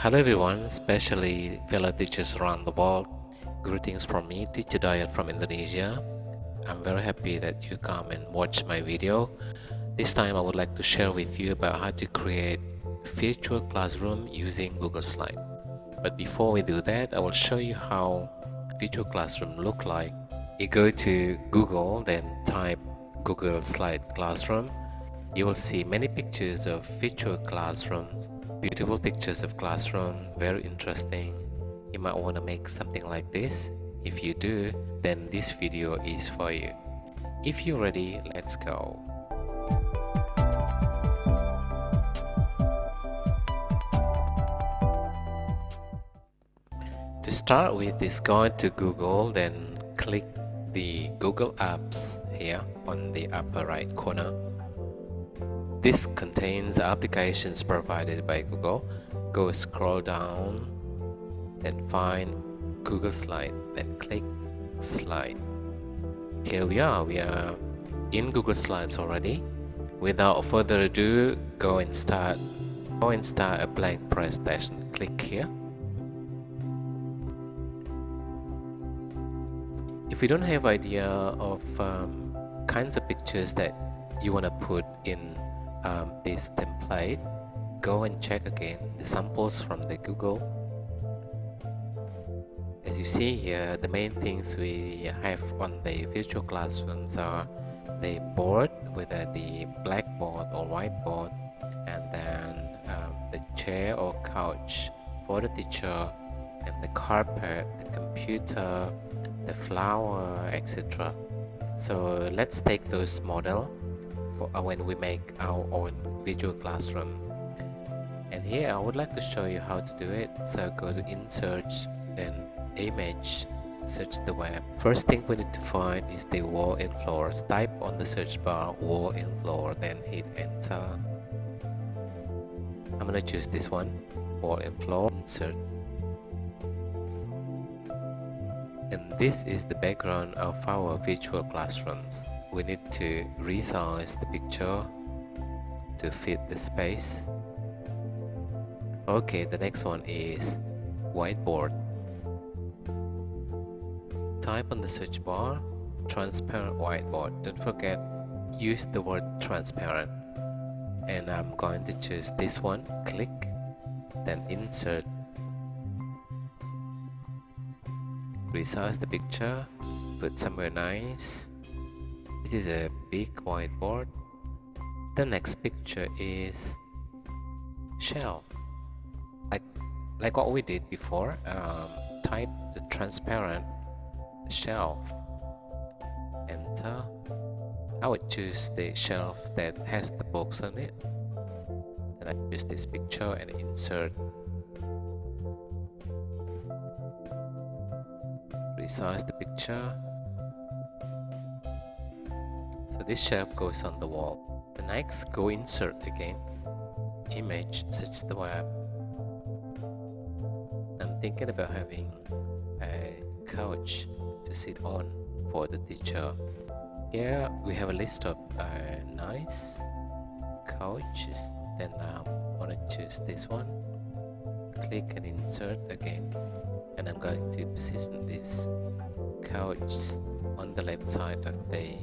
Hello everyone, especially fellow teachers around the world. Greetings from me, Teacher Diet from Indonesia. I'm very happy that you come and watch my video. This time I would like to share with you about how to create a virtual classroom using Google Slide. But before we do that, I will show you how virtual classroom look like. You go to Google, then type Google Slide Classroom. You will see many pictures of virtual classrooms, beautiful pictures of classroom, very interesting. You might want to make something like this. If you do, then this video is for you. If you're ready, let's go. To start with, is go to Google, then click the Google Apps here on the upper right corner. This contains applications provided by Google. Go scroll down, then find Google Slide, then click Slide. Here we are in Google Slides already. Without further ado, go and start a blank presentation. Click here. If you don't have idea of kinds of pictures that you want to put in this template, go and check again the samples from the Google. As you see here, the main things we have on the virtual classrooms are the board, whether the blackboard or whiteboard, and then the chair or couch for the teacher, and the carpet, the computer, the flower, etc. So let's take those model for when we make our own virtual classroom. And here I would like to show you how to do it. So go to insert, then image, search the web. First thing we need to find is the wall and floor. Type on the search bar wall and floor, then hit enter. I'm gonna choose this one, wall and floor, insert. And this is the background of our virtual classrooms. We need to resize the picture to fit the space. Okay, the next one is whiteboard. Type on the search bar transparent whiteboard. Don't forget, use the word transparent. And I'm going to choose this one. Click, then insert. Resize the picture, put somewhere nice. This is a big whiteboard. The next picture is shelf. Like what we did before, type the transparent shelf, enter. I would choose the shelf that has the books on it, and I choose this picture and insert. Resize the picture. So this shelf goes on the wall. The next, go insert again, image, search the web. I'm thinking about having a couch to sit on for the teacher. Here we have a list of nice couches. Then I want to choose this one. Click and insert again. And I'm going to position this couch on the left side of the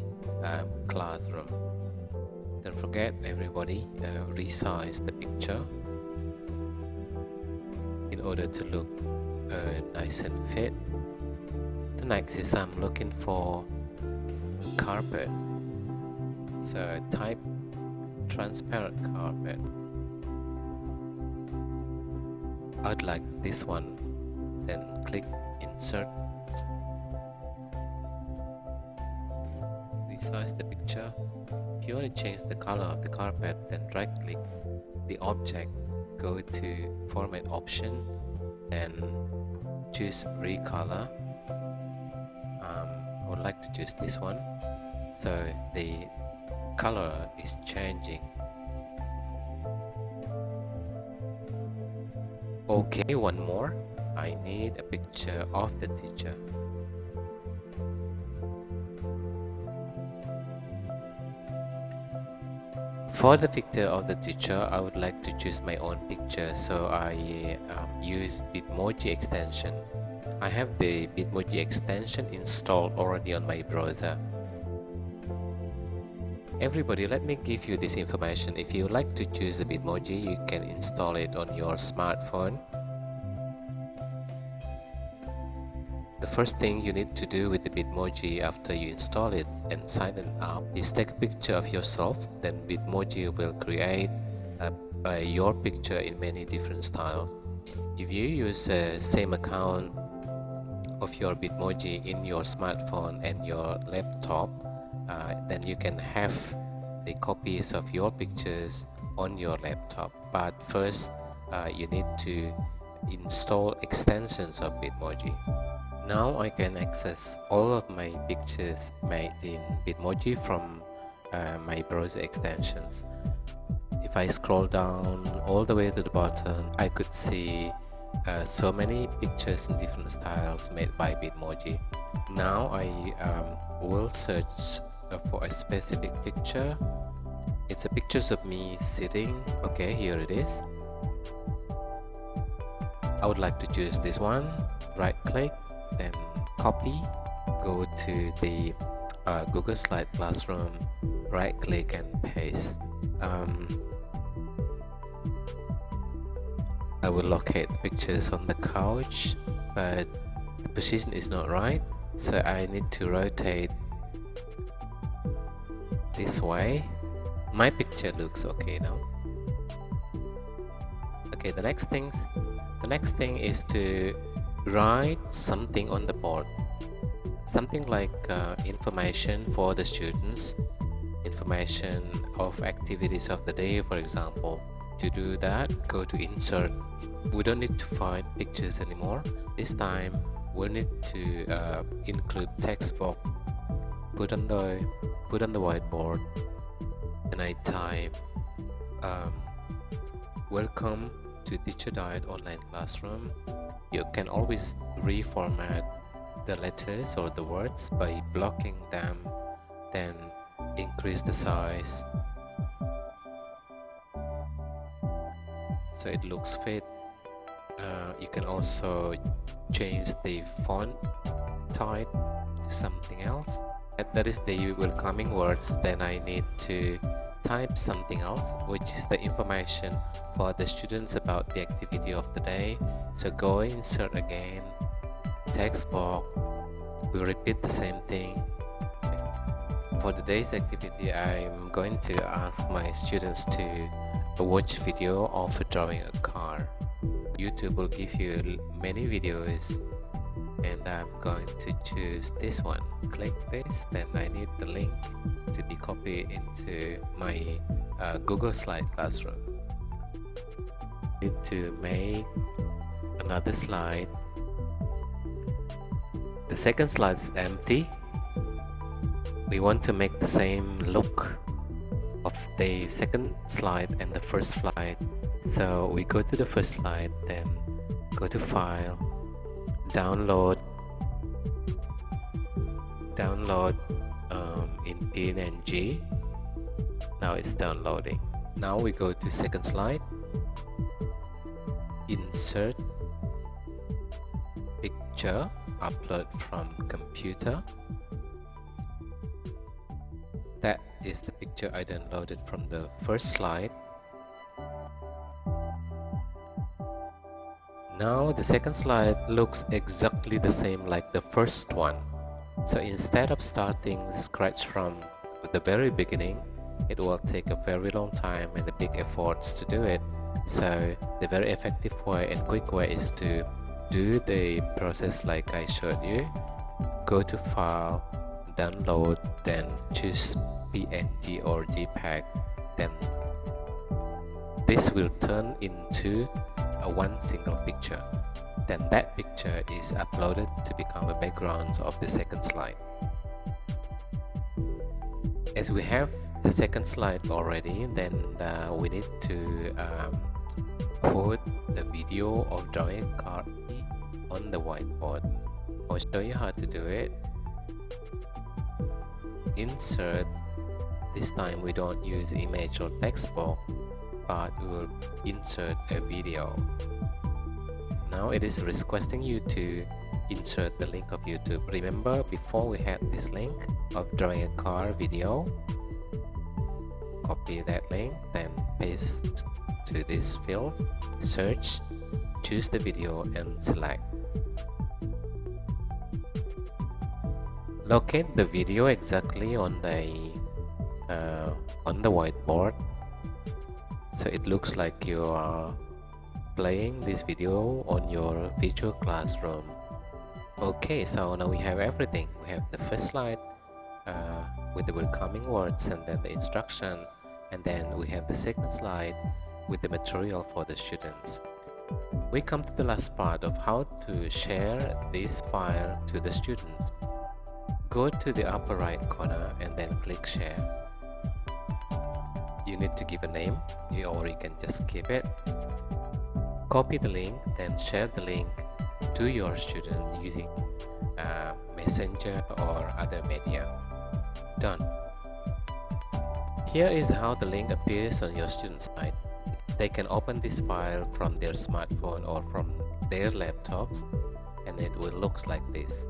classroom. Don't forget, everybody, resize the picture in order to look nice and fit. The next is I'm looking for carpet. So type transparent carpet. I'd like this one. Then click insert. Resize the picture. If you want to change the color of the carpet, then right click the object, go to format option, and choose recolor. I would like to choose this one, so the color is changing. Okay, one more. I need a picture of the teacher. For the picture of the teacher, I would like to choose my own picture, so I use Bitmoji extension. I have the Bitmoji extension installed already on my browser. Everybody, let me give you this information. If you like to choose the Bitmoji, you can install it on your smartphone. The first thing you need to do with the Bitmoji after you install it and sign it up is take a picture of yourself. Then Bitmoji will create your picture in many different styles. If you use the same account of your Bitmoji in your smartphone and your laptop, then you can have the copies of your pictures on your laptop. But first, you need to install extensions of Bitmoji. Now I can access all of my pictures made in Bitmoji from my browser extensions. If I scroll down all the way to the bottom, I could see so many pictures in different styles made by Bitmoji. Now I will search for a specific picture. It's a pictures of me sitting. Okay, here it is. I would like to choose this one. Right click, then copy, go to the Google Slide Classroom, right click and paste. I will locate pictures on the couch, but the position is not right, so I need to rotate this way. My picture looks okay now. Okay, the next thing is to write something on the board, something like information for the students, information of activities of the day, for example. To do that, go to insert. We don't need to find pictures anymore. This time we need to include text box. Put on the whiteboard, and I type welcome to Teacher Diet online classroom. You can always reformat the letters or the words by blocking them, then increase the size so it looks fit. You can also change the font type to something else. That is the welcoming words. Then I need to type something else, which is the information for the students about the activity of the day. So go insert again, text box. We repeat the same thing. For today's activity, I'm going to ask my students to watch video of drawing a car. YouTube will give you many videos, and I'm going to choose this one. Click this, then I need the link to be copied into my Google Slide Classroom. I need to make another slide. The second slide is empty. We want to make the same look of the second slide and the first slide. So we go to the first slide, then go to File, Download in PNG. Now it's downloading. Now we go to second slide, Insert Picture, Upload from Computer. That is the picture I downloaded from the first slide. Now the second slide looks exactly the same like the first one. So instead of starting scratch from the very beginning, it will take a very long time and a big efforts to do it. So the very effective way and quick way is to do the process like I showed you. Go to File, Download, then choose PNG or JPEG. Then this will turn into one single picture. Then that picture is uploaded to become a background of the second slide. As we have the second slide already, then we need to put the video of drawing a car on the whiteboard. I'll show you how to do it. Insert This time we don't use image or text box, but we will insert a video. Now it is requesting you to insert the link of YouTube. Remember, before we had this link of drawing a car video. Copy that link, then paste to this field, search, choose the video and select. Locate the video exactly on the whiteboard, so it looks like you are playing this video on your virtual classroom. Okay, so now we have everything. We have the first slide with the welcoming words and then the instruction, and then we have the second slide with the material for the students. We come to the last part of how to share this file to the students. Go to the upper right corner and then click share. You need to give a name, or you can just keep it. Copy the link, then share the link to your student using Messenger or other media. Done. Here is how the link appears on your student's site. They can open this file from their smartphone or from their laptops, and it will look like this.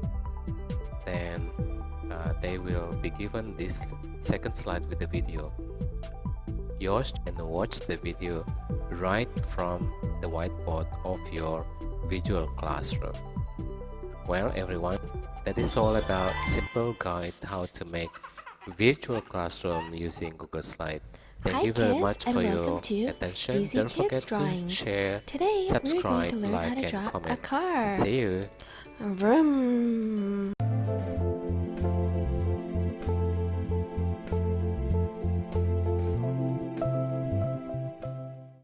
Then they will be given this second slide with the video. Yours can watch the video right from the whiteboard of your visual classroom. Well everyone, that is all about simple guide how to make virtual classroom using Google Slide. Thank you very much for your attention. Don't forget to share, Today we're going subscribe, to learn how like to and draw a comment. car. See you. Vroom.